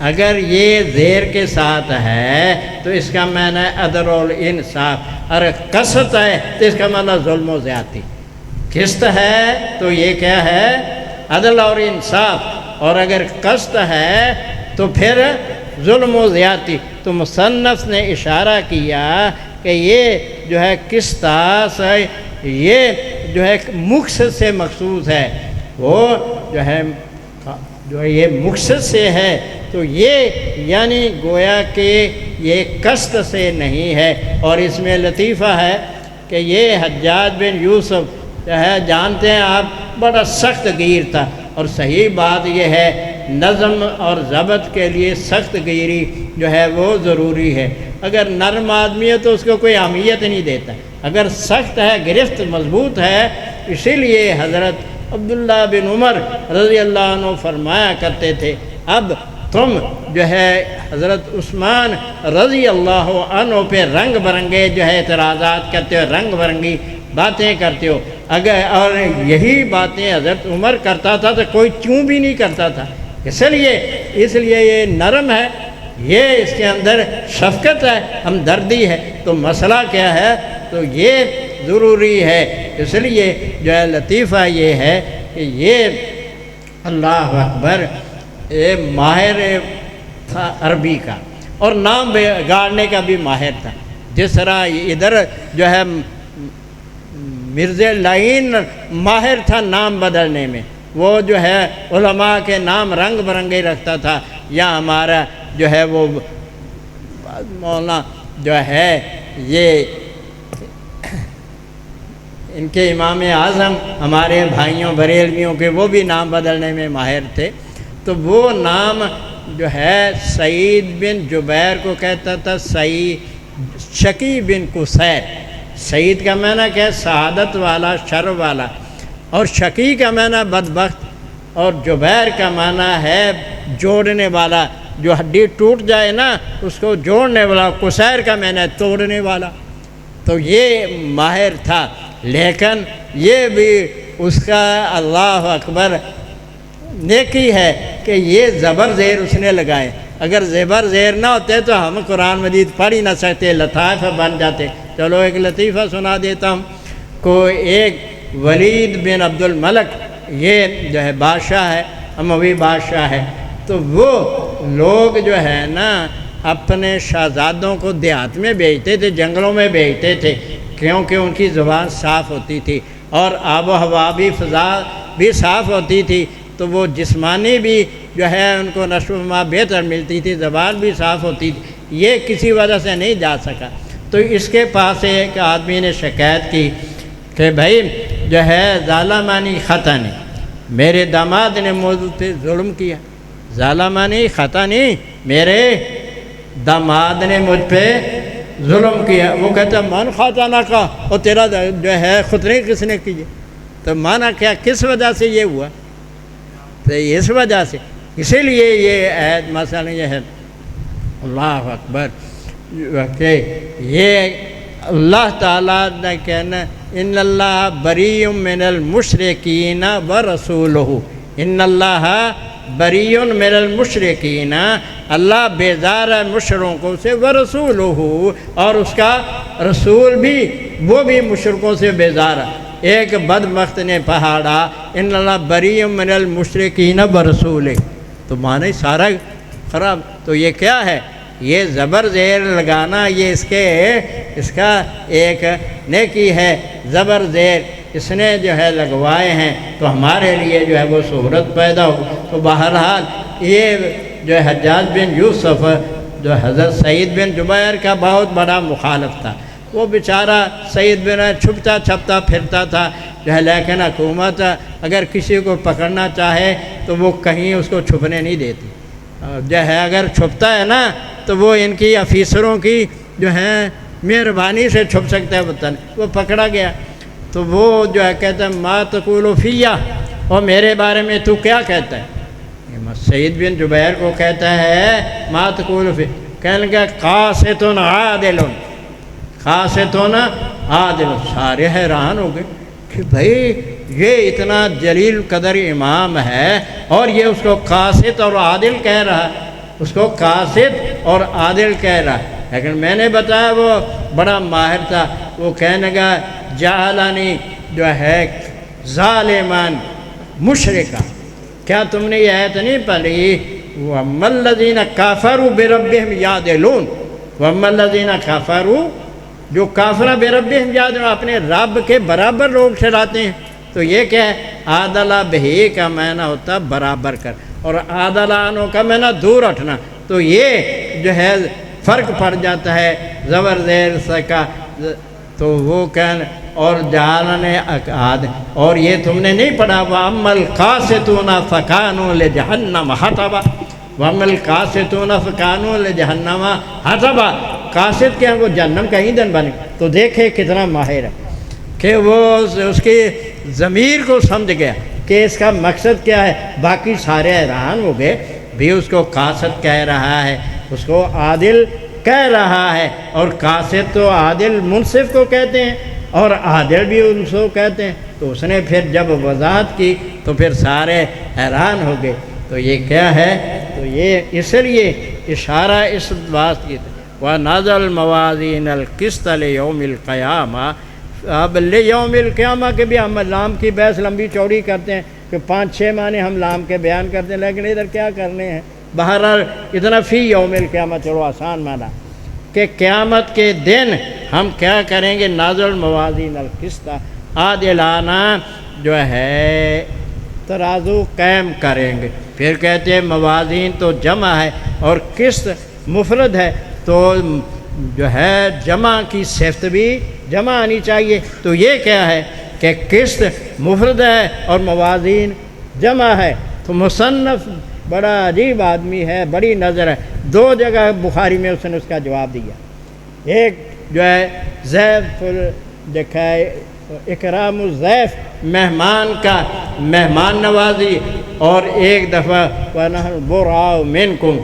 اگر یہ زیر کے ساتھ ہے تو اس کا معنی ہے عدل اور انصاف، اور قسط ہے تو اس کا معنی ظلم و زیادتی۔ قسط ہے تو یہ کیا ہے؟ عدل اور انصاف، اور اگر قسط ہے تو پھر ظلم و زیادتی۔ تو مصنف نے اشارہ کیا کہ یہ جو ہے قسطاس ہے، یہ جو ہے مقصد سے مخصوص ہے، وہ جو ہے یہ مقصد سے ہے، تو یہ یعنی گویا کہ یہ قصد سے نہیں ہے۔ اور اس میں لطیفہ ہے کہ یہ حجاج بن یوسف جو ہے جانتے ہیں آپ بڑا سخت گیر تھا، اور صحیح بات یہ ہے نظم اور ضبط کے لیے سخت گیری جو ہے وہ ضروری ہے۔ اگر نرم آدمی ہے تو اس کو کوئی اہمیت نہیں دیتا، اگر سخت ہے، گرفت مضبوط ہے۔ اسی لیے حضرت عبداللہ بن عمر رضی اللہ عنہ فرمایا کرتے تھے، اب تم جو ہے حضرت عثمان رضی اللہ عنہ پہ رنگ برنگے جو ہے اعتراضات کرتے ہو، رنگ برنگی باتیں کرتے ہو، اگر اور یہی باتیں حضرت عمر کرتا تھا تو کوئی کیوں بھی نہیں کرتا تھا۔ اس لیے یہ نرم ہے، یہ اس کے اندر شفقت ہے، ہمدردی ہے۔ تو مسئلہ کیا ہے؟ تو یہ ضروری ہے۔ اس لیے جو ہے لطیفہ یہ ہے کہ یہ اللہ اکبر ماہر تھا عربی کا، اور نام بگاڑنے کا بھی ماہر تھا۔ جس طرح ادھر جو ہے مرزا لعین ماہر تھا نام بدلنے میں، وہ جو ہے علماء کے نام رنگ برنگے رکھتا تھا، یا ہمارا جو ہے وہ مولانا جو ہے یہ ان کے امام اعظم ہمارے بھائیوں بریلویوں کے، وہ بھی نام بدلنے میں ماہر تھے۔ تو وہ نام جو ہے سعید بن جبیر کو کہتا تھا سعید شقی بن قصیر۔ سعید کا معنی کیا ہے؟ سعادت والا، شر والا، اور شقی کا معنی بدبخت، اور جبیر کا معنی ہے جوڑنے والا، جو ہڈی ٹوٹ جائے نا اس کو جوڑنے والا۔ قصیر کا معنی ہے توڑنے والا۔ تو یہ ماہر تھا، لیکن یہ بھی اس کا اللہ اکبر نیکی ہے کہ یہ زبر زیر اس نے لگائے۔ اگر زبر زیر نہ ہوتے تو ہم قرآن مجید پڑھ ہی نہ سکتے، لطائف بن جاتے۔ چلو ایک لطیفہ سنا دیتا ہوں۔ کوئی ایک ولید بن عبد الملک، یہ جو ہے بادشاہ ہے، اموی بادشاہ ہے، تو وہ لوگ جو ہے نا اپنے شہزادوں کو دیہات میں بھیجتے تھے، جنگلوں میں بھیجتے تھے، کیونکہ ان کی زبان صاف ہوتی تھی اور آب و ہوا بھی، فضا بھی صاف ہوتی تھی، تو وہ جسمانی بھی جو ہے ان کو نشو و نما بہتر ملتی تھی، زبان بھی صاف ہوتی تھی۔ یہ کسی وجہ سے نہیں جا سکا، تو اس کے پاس ایک آدمی نے شکایت کی کہ بھائی جو ہے ظالمانی خطا نہیں، میرے داماد نے موضوع پہ ظلم کیا۔ ظالمانی خطا نہیں، میرے داماد نے مجھ پہ ظلم کیا۔ وہ کہتا من خطا نہ کا، اور تیرا جو ہے خطرے کس نے کیے؟ تو مانا کیا، کس وجہ سے یہ ہوا؟ تو اس وجہ سے، اسی لیے یہ عہد مسئلہ یہ ہے اللہ اکبر کہ یہ اللہ تعالیٰ نے کہنا ان اللہ بری من المشرکین ورسولہ، ان اللہ بری من المشرکین، اللہ بیزار ہے مشرکوں سے، ورسولہ، اور اس کا رسول بھی، وہ بھی مشرکوں سے بیزار ہے۔ ایک بدبخت نے پہاڑا ان اللہ بری من المشرکین ورسولہ، تو معنی سارا خراب۔ تو یہ کیا ہے؟ یہ زبر زیر لگانا، یہ اس کا ایک نیکی ہے۔ زبر زیر اس نے جو ہے لگوائے ہیں تو ہمارے لیے جو ہے وہ صورت پیدا ہو۔ تو بہرحال یہ جو ہے حجاج بن یوسف جو حضرت سعید بن جبیر کا بہت بڑا مخالف تھا، وہ بیچارہ سعید بن چھپتا چھپتا پھرتا تھا جو ہے، لیکن حکومت اگر کسی کو پکڑنا چاہے تو وہ کہیں اس کو چھپنے نہیں دیتی، جو ہے اگر چھپتا ہے نا تو وہ ان کی افیسروں کی جو ہے مہربانی سے چھپ سکتا ہے، پتہ نہیں۔ وہ پکڑا گیا تو وہ جو ہے کہتا ہے ما تقول فیہ، اور میرے بارے میں تو کیا کہتا ہے؟ سعید بن جبیر کو کہتا ہے ما تقول فیہ، کہنے لگا قاسط عادل، قاسط عادل۔ سارے حیران ہو گئے کہ بھائی یہ اتنا جلیل قدر امام ہے اور یہ اس کو قاسط اور عادل کہہ رہا ہے، اس کو قاسط اور عادل کہہ رہا ہے۔ لیکن میں نے بتایا وہ بڑا ماہر تھا، وہ کہنے لگا جعلنی جو ہے ظالمان مشرکا۔ کیا تم نے یہ آیت نہیں پڑھی وَأَمَّا الَّذِينَ كَفَرُوا بِرَبِّهِمْ يَعْدِلُونَ، وَأَمَّا الَّذِينَ كَفَرُوا جو کافرہ بے ربہم یعدلون اپنے رب کے برابر لوگ ٹھہراتے ہیں، تو یہ کیا ہے؟ عادلہ بہی کا معنی ہوتا ہے برابر کر، اور عادلانوں کا معنی دور ہٹنا، تو یہ جو ہے فرق پڑ جاتا ہے زبر زیر سکا، تو وہ کہن اور جہالن اکاد، اور یہ تم نے نہیں پڑھا وَأَمَّا الْقَاسِطُونَ فَكَانُوا لِجَهَنَّمَ حَطَبًا، وَأَمَّا الْقَاسِطُونَ فَكَانُوا لِجَهَنَّمَ حَطَبًا، قاسط کیا وہ جہنم کا ایندھن بنے۔ تو دیکھے کتنا ماہر ہے کہ وہ اس کی ضمیر کو سمجھ گیا کہ اس کا مقصد کیا ہے۔ باقی سارے حیران ہو گئے، بھی اس کو قاسط کہہ رہا ہے، اس کو عادل کہہ رہا ہے، اور قاسط تو عادل منصف کو کہتے ہیں اور عادل بھی ان کو کہتے ہیں۔ تو اس نے پھر جب وضاحت کی تو پھر سارے حیران ہو گئے۔ تو یہ کیا ہے؟ تو یہ اس لیے اشارہ اس بات کی وَنَزَلَ الْمَوَازِينَ الْقِسْطَ لِيَوْمِ الْقِيَامَةِ، اب لیوم القیامہ کے بھی ہم لام کی بحث لمبی چوڑی کرتے ہیں کہ 5-6 معنی ہم لام کے بیان کرتے ہیں، لیکن ادھر کیا کرنے ہیں؟ بہرحال اتنا فی یوم القیامہ چلو آسان معنی کہ قیامت کے دن ہم کیا کریں گے؟ نازل الموازین القسط، عادلانہ جو ہے ترازو قائم کریں گے۔ پھر کہتے ہیں موازین تو جمع ہے اور قسط مفرد ہے، تو جو ہے جمع کی صفت بھی جمع آنی چاہیے۔ تو یہ کیا ہے کہ قسط مفرد ہے اور موازین جمع ہے۔ تو مصنف بڑا عجیب آدمی ہے، بڑی نظر ہے، 2 جگہ بخاری میں اس نے اس کا جواب دیا۔ ایک جو ہے ضیف دیکھا ہے اکرام الضیف، مہمان کا مہمان نوازی، اور ایک دفعہ وَنَحْنُ بُرَاءُ مِنْكُمْ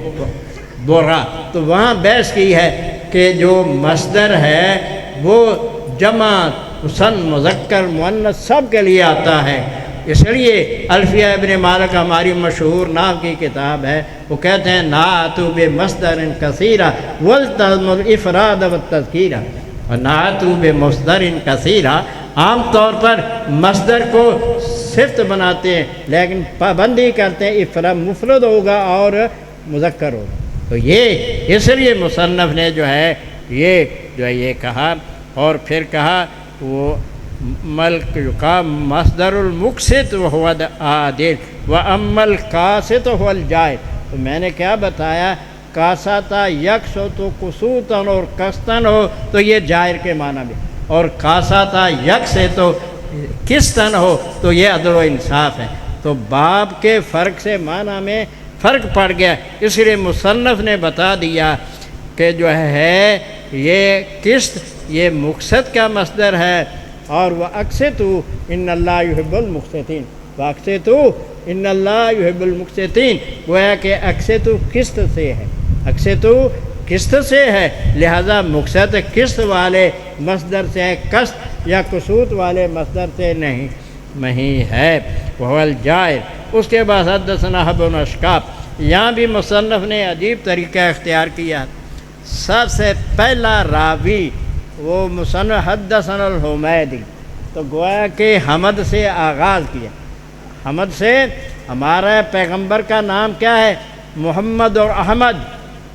برا، تو وہاں بحث کی ہے کہ جو مصدر ہے وہ جمع مذکر مؤنث سب کے لیے آتا ہے۔ اس لیے الفیہ ابن مالک ہماری مشہور نحو کی کتاب ہے، وہ کہتے ہیں نعتوا بمصدر کثیرا والتزم الافراد والتذکیرہ، اور نعتوا بمصدر کثیرا عام طور پر مصدر کو صفت بناتے ہیں لیکن پابندی کرتے ہیں افراد مفرد ہوگا اور مذکر ہوگا۔ تو یہ اس لیے مصنف نے جو ہے یہ کہا، اور پھر کہا وہ ملک کا مصدر المقسط وهو العادل واما القاسط هو الجائر۔ تو میں نے کیا بتایا؟ قاسطا یکسط قسوطا اور قسطن ہو تو یہ جائر کے معنی میں، اور قاسطا یکسط قسطن ہو تو یہ عدل و انصاف ہے۔ تو باب کے فرق سے معنی میں فرق پڑ گیا، اس لیے مصنف نے بتا دیا کہ جو ہے یہ قسط یہ مقسط کا مصدر ہے، اور وَأَقْسِطُوا إِنَّ اللَّهَ يُحِبُّ الْمُقْسِطِينَ، وَأَقْسِطُوا إِنَّ اللَّهَ يُحِبُّ الْمُقْسِطِينَ، گویا کہ اقسطوا قسط سے ہے، اقسطوا قسط سے ہے، لہذا مقسط قسط والے مصدر سے ہے، قسط یا قسوط والے مصدر سے نہیں ہے۔ وَهُوَ الْجَائِرُ۔ اس کے بعد حدثنا ابن اشکاب، یہاں بھی مصنف نے عجیب طریقہ اختیار کیا۔ سب سے پہلا راوی وہ مصنف حدثنا الحمیدی، تو گویا کہ حمد سے آغاز کیا۔ حمد سے ہمارا پیغمبر کا نام کیا ہے؟ محمد اور احمد،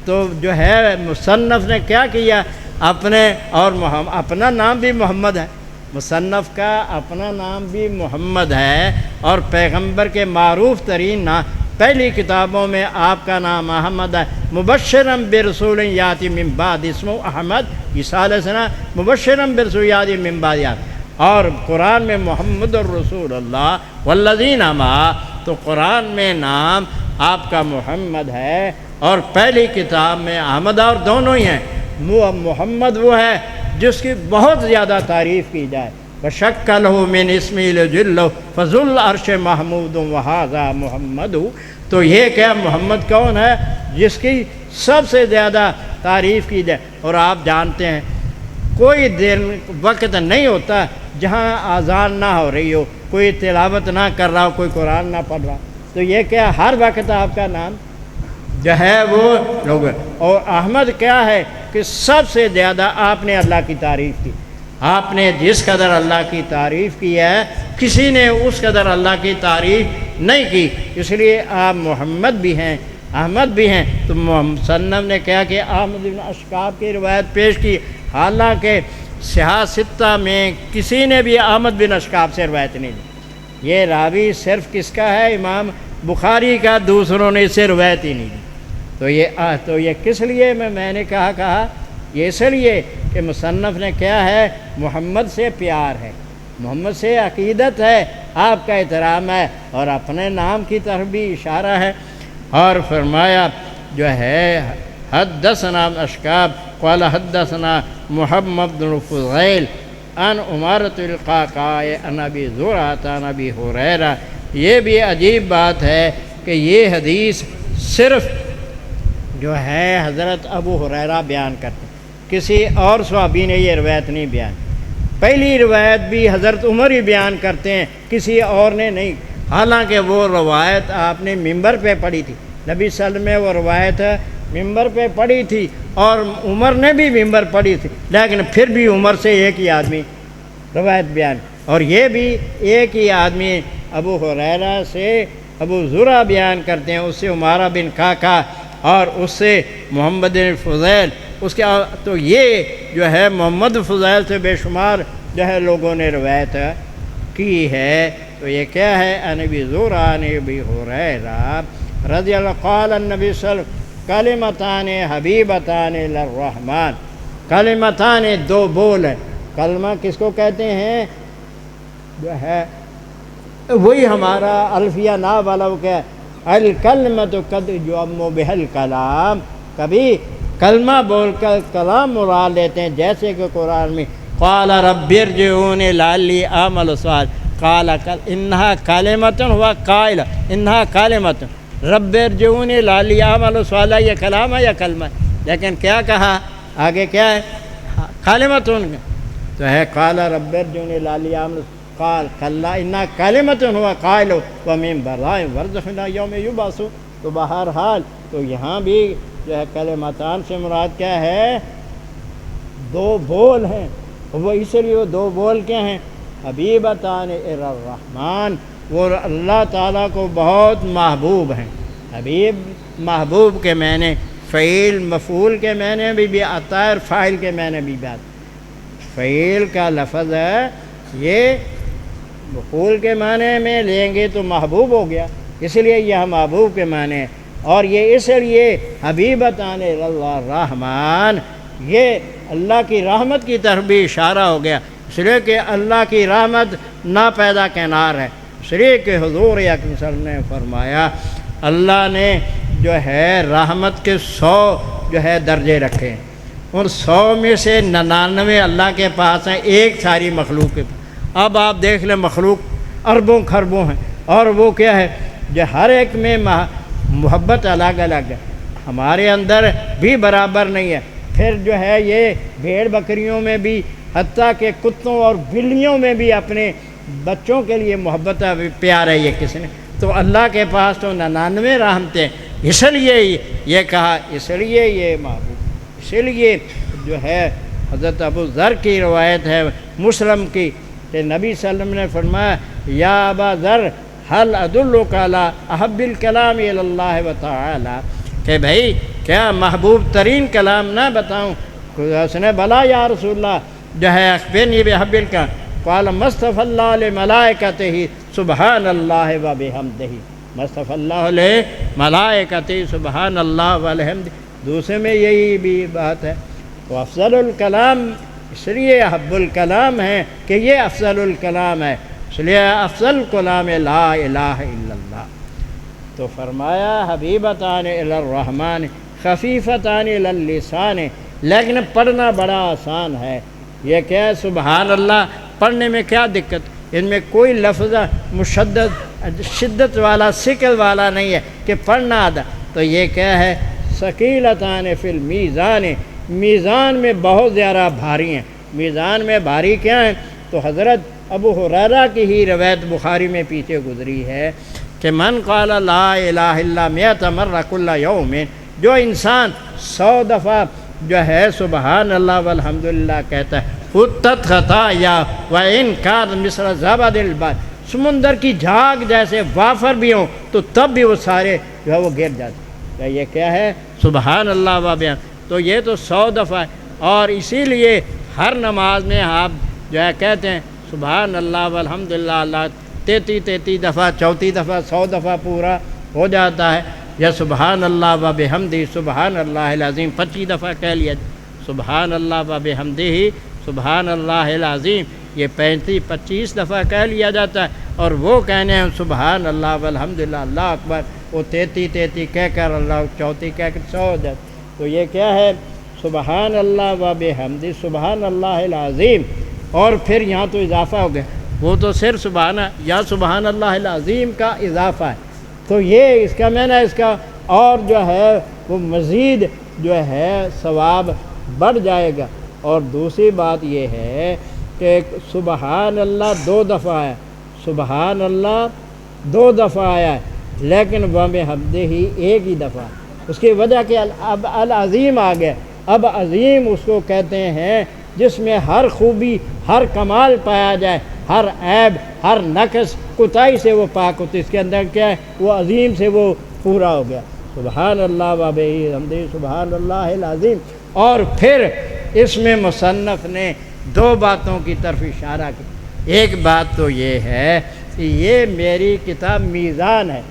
تو جو ہے مصنف نے کیا کیا؟ اپنا نام بھی محمد ہے، مصنف کا اپنا نام بھی محمد ہے، اور پیغمبر کے معروف ترین نام پہلی کتابوں میں آپ کا نام احمد ہے۔ مبشرم برسول یاتی من بعد اسمہ احمد، عیسیٰ علیہ السلام مبشرم برسول یاتی من بعد یاتی، اور قرآن میں محمد الرسول اللہ والذین معہ، تو قرآن میں نام آپ کا محمد ہے اور پہلی کتاب میں احمد، اور دونوں ہی ہیں۔ محمد وہ ہے جس کی بہت زیادہ تعریف کی جائے، وَشَكَّلَهُ مِنْ اسْمِهِ لَجِلُّهُ فَذُو الْعَرْشِ مَحْمُودٌ وَهَذَا مُحَمَّدُ۔ تو یہ کیا محمد کون ہے؟ جس کی سب سے زیادہ تعریف کی جائے، اور آپ جانتے ہیں کوئی دن وقت نہیں ہوتا جہاں اذان نہ ہو رہی ہو، کوئی تلاوت نہ کر رہا ہو، کوئی قرآن نہ پڑھ رہا، تو یہ کیا ہر وقت آپ کا نام جو ہے وہ لوگ۔ اور احمد کیا ہے کہ سب سے زیادہ آپ نے اللہ کی تعریف کی، آپ نے جس قدر اللہ کی تعریف کی ہے کسی نے اس قدر اللہ کی تعریف نہیں کی، اس لیے آپ محمد بھی ہیں احمد بھی ہیں۔ تو مصنف نے کہا کہ احمد بن اشکاب کی روایت پیش کی، حالانکہ صحاح ستہ میں کسی نے بھی احمد بن اشکاب سے روایت نہیں دی. یہ راوی صرف کس کا ہے؟ امام بخاری کا. دوسروں نے اس سے روایت ہی نہیں دی. تو یہ کس لیے میں نے کہا یہ اس لیے کہ مصنف نے کیا ہے، محمد سے پیار ہے، محمد سے عقیدت ہے، آپ کا احترام ہے، اور اپنے نام کی طرف بھی اشارہ ہے. اور فرمایا جو ہے حدثنا اشکاب قال حدثنا محمد بن فضیل عن عمارة القعقاع عن ابی زرعۃ عن ابی ہریرہ. یہ بھی عجیب بات ہے کہ یہ حدیث صرف جو ہے حضرت ابو ہریرہ بیان کرتے ہیں، کسی اور صحابی نے یہ روایت نہیں بیان. پہلی روایت بھی حضرت عمر ہی بیان کرتے ہیں، کسی اور نے نہیں. حالانکہ وہ روایت آپ نے ممبر پہ پڑھی تھی، نبی صلی اللہ علیہ وسلم نے وہ روایت ممبر پہ پڑھی تھی، اور عمر نے بھی ممبر پڑھی تھی، لیکن پھر بھی عمر سے ایک ہی آدمی روایت بیان، اور یہ بھی ایک ہی آدمی ابو ہریرہ سے ابو زرع بیان کرتے ہیں، اس سے عمارہ بن قعقاع، اور اس سے محمد بن فضیل. اس کے تو یہ جو ہے محمد فضیل سے بے شمار جو ہے لوگوں نے روایت کی ہے. تو یہ کیا ہے؟ عن ابی زرع عن ابی ہریرہ رضی اللہ قال النبی صلی اللہ علیہ وسلم کلمتان حبیبتان للرحمن. کلمتان دو بول ہیں. کلمہ کس کو کہتے ہیں؟ جو ہے وہی ہمارا الفیہ نا والا وہ کیا ہے، الکلمۃ قد یعم بها الکلام. کبھی کلمہ بول کر کلام مراد لیتے ہیں، جیسے کہ قرآن میں قال رب ارجعون لعلی اعمل صالحا قال انہا کلمۃ ہوا قائل انہا کلمۃ رب ارجعون لعلی اعمل صالحا. یہ کلام ہے یا کلمہ ہے؟ لیکن کیا کہا آگے؟ کیا ہے؟ کلمۃ تو ہے قال رب ارجعون لعلی اعمل قال کلا انہا کلمۃ ہوا قائل ومن ورائہم برزخ الی یوم یبعثون. تو بہرحال تو یہاں بھی جو ہے کلمتان سے مراد کیا ہے؟ دو بول ہیں. وہ اس لیے وہ دو بول کیا ہیں؟ حبیبتان الی الرحمن، وہ اللہ تعالیٰ کو بہت محبوب ہیں. حبیب محبوب کے معنی فعیل مفعول کے معنی بھی آتا ہے، اور فاعل کے معنی بھی آتا ہے. فعیل کا لفظ ہے، یہ مفعول کے معنی میں لیں گے تو محبوب ہو گیا، اس لیے یہ محبوب کے معنی ہے. اور یہ اس لیے حبیبتان الی الرحمن، یہ اللہ کی رحمت کی طرف بھی اشارہ ہو گیا، اس لیے کہ اللہ کی رحمت ناپیدا کنار ہے. اس لیے کہ حضور اکرم صلی اللہ علیہ وسلم نے فرمایا اللہ نے جو ہے رحمت کے 100 جو ہے درجے رکھے ہیں، اور 100 میں سے 99 اللہ کے پاس ہیں، ایک ساری مخلوق کے پاس. اب آپ دیکھ لیں مخلوق اربوں خربوں ہیں، اور وہ کیا ہے جو ہر ایک میں محبت الگ الگ ہے، ہمارے اندر بھی برابر نہیں ہے. پھر جو ہے یہ بھیڑ بکریوں میں بھی، حتیٰ کہ کتوں اور بلیوں میں بھی اپنے بچوں کے لیے محبت پیار ہے یہ کس نے. تو اللہ کے پاس تو 99 رحمتیں، اس لیے یہ کہا، اس لیے یہ محبوب. اسی لیے جو ہے حضرت ابو ذر کی روایت ہے مسلم کی کہ نبی صلی اللہ علیہ وسلم نے فرمایا یا ابا ذر حل ادلک علی احب الکلام الی اللہ تعالی، کہ بھائی کیا محبوب ترین کلام نہ بتاؤں؟ اس نے بلا یا رسول اللہ جو ہے اخبرنی بحب الکلام قال مصطفی اللہ لملائکتہ سبحان اللہ و بحمدہ. مصطفی اللہ علیہ ملائکتہ سبحان اللہ والحمد. دوسرے میں یہی بھی بات ہے. تو افضل الکلام اس لیے احب الکلام ہے کہ یہ افضل الکلام ہے، اس لیے افضل کلام لا الہ الا اللہ. تو فرمایا حبیبتان الی الرحمن خفیفتان الی اللسان، لیکن پڑھنا بڑا آسان ہے. یہ کیا ہے؟ سبحان اللہ پڑھنے میں کیا دقت؟ ان میں کوئی لفظ مشدد شدت والا ثقل والا نہیں ہے کہ پڑھنا آدھا. تو یہ کیا ہے؟ ثقیلتان فی المیزان، میزان میں بہت زیادہ بھاری ہیں. میزان میں بھاری کیا ہیں؟ تو حضرت ابو ہریرہ کی ہی روایت بخاری میں پیچھے گزری ہے کہ من قال لا الہ الا 100 مرہ کل یوم، جو انسان 100 دفعہ جو ہے سبحان اللہ والحمدللہ کہتا ہے حطت خطایا وان کان مثل زبد البحر، سمندر کی جھاگ جیسے وافر بھی ہوں تو تب بھی وہ سارے جو ہے وہ گر جاتے. یہ کیا ہے؟ سبحان اللہ و بحمدہ. تو یہ تو 100 دفعہ ہے. اور اسی لیے ہر نماز میں آپ جو ہے کہتے ہیں سبحان اللہ والحمدللہ اللہ 33 دفعہ، 34 دفعہ، 100 دفعہ پورا ہو جاتا ہے، یا سبحان اللہ و بحمدہ سبحان اللہ العظیم 25 دفعہ کہہ لیا، سبحان اللہ و بحمدہ سبحان اللہ العظیم یہ 25 دفعہ کہہ لیا جاتا ہے، اور وہ کہنے ہیں سبحان اللہ والحمدللہ اللہ اکبر وہ 33 کہہ کر اللہ 34 کہہ کر 100 ہو جاتا ہے۔ تو یہ کیا ہے؟ سبحان اللہ و بحمدہ سبحان اللہ العظیم، اور پھر یہاں تو اضافہ ہو گیا، وہ تو صرف سبحان اللہ العظیم کا اضافہ ہے، تو یہ اس کا معنی اس کا اور جو ہے وہ مزید جو ہے ثواب بڑھ جائے گا۔ اور دوسری بات یہ ہے کہ سبحان اللہ 2 دفعہ ہے، سبحان اللہ 2 دفعہ آیا ہے، لیکن بحمدہ ہی 1 ہی دفعہ، اس کی وجہ کہ اب العظیم آ گیا۔ اب عظیم اس کو کہتے ہیں جس میں ہر خوبی ہر کمال پایا جائے، ہر عیب ہر نقص کوتاہی سے وہ پاک ہوتی، اس کے اندر کیا ہے وہ عظیم سے وہ پورا ہو گیا۔ سبحان اللہ و بحمدہ سبحان اللہ العظیم۔ اور پھر اس میں مصنف نے 2 باتوں کی طرف اشارہ کیا۔ ایک بات تو یہ ہے کہ یہ میری کتاب میزان ہے،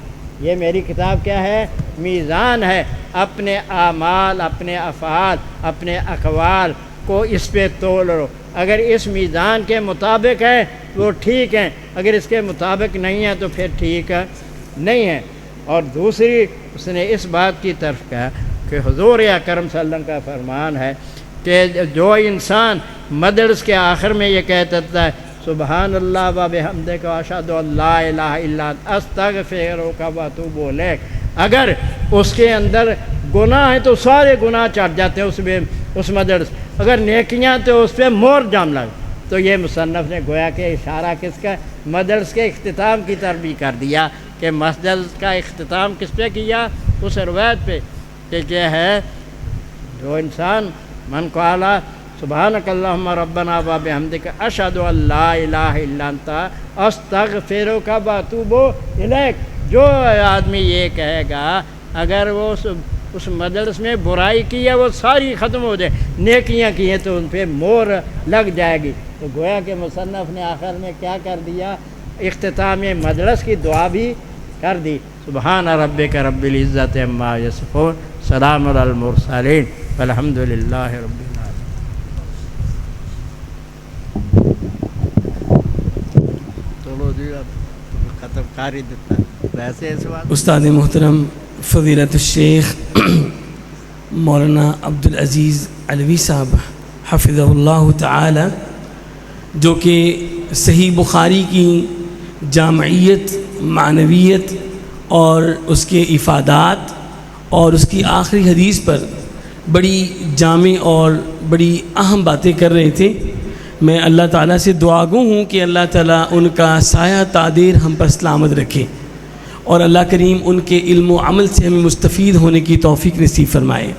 یہ میری کتاب کیا ہے؟ میزان ہے، اپنے اعمال اپنے افعال اپنے اقوال کو اس پہ تول لو، اگر اس میزان کے مطابق ہے وہ ٹھیک ہے، اگر اس کے مطابق نہیں ہے تو پھر ٹھیک نہیں ہے۔ اور دوسری اس نے اس بات کی طرف کہا کہ حضور اکرم صلی اللہ علیہ وسلم کا فرمان ہے کہ جو انسان مدرس کے آخر میں یہ کہتا ہے سبحان اللہ و بحمدہ اشہد ان لا الہ الا انت استغفرک و اتوب الیک، اگر اس کے اندر گناہ ہیں تو سارے گناہ چڑھ جاتے ہیں اس مدرس، اگر نیکیاں تو اس پہ مور جام لگ۔ تو یہ مصنف نے گویا کہ اشارہ کس کا؟ مدرس کے اختتام کی طرف بھی کر دیا کہ مدرس کا اختتام کس پہ کیا؟ اس روایت پہ کہ کیا ہے جو انسان من قال سبحانک اللہم ربنا و بحمدک اشہد ان لا الہ الا انت استغفرک و اتوب الیک، جو آدمی یہ کہے گا اگر وہ اس مجلس میں برائی کی ہے وہ ساری ختم ہو جائے، نیکیاں کی ہیں تو ان پہ مور لگ جائے گی۔ تو گویا کہ مصنف نے آخر میں کیا کر دیا؟ اختتام مجلس کی دعا بھی کر دی، سبحان ربک رب العزت عما یصفون سلام علی المرسلین والحمد للہ رب العالمین۔ چلو جی اب ختم کر ہی دیتا ویسے اس وقت استاد محترم فضیلت الشیخ مولانا عبدالعزیز علوی صاحب حفظہ اللہ تعالی، جو کہ صحیح بخاری کی جامعیت، معنویت اور اس کے افادات اور اس کی آخری حدیث پر بڑی جامع اور بڑی اہم باتیں کر رہے تھے۔ میں اللہ تعالیٰ سے دعا گو ہوں کہ اللہ تعالیٰ ان کا سایہ تادیر ہم پر سلامت رکھے، اور اللہ کریم ان کے علم و عمل سے ہمیں مستفید ہونے کی توفیق نصیب فرمائے۔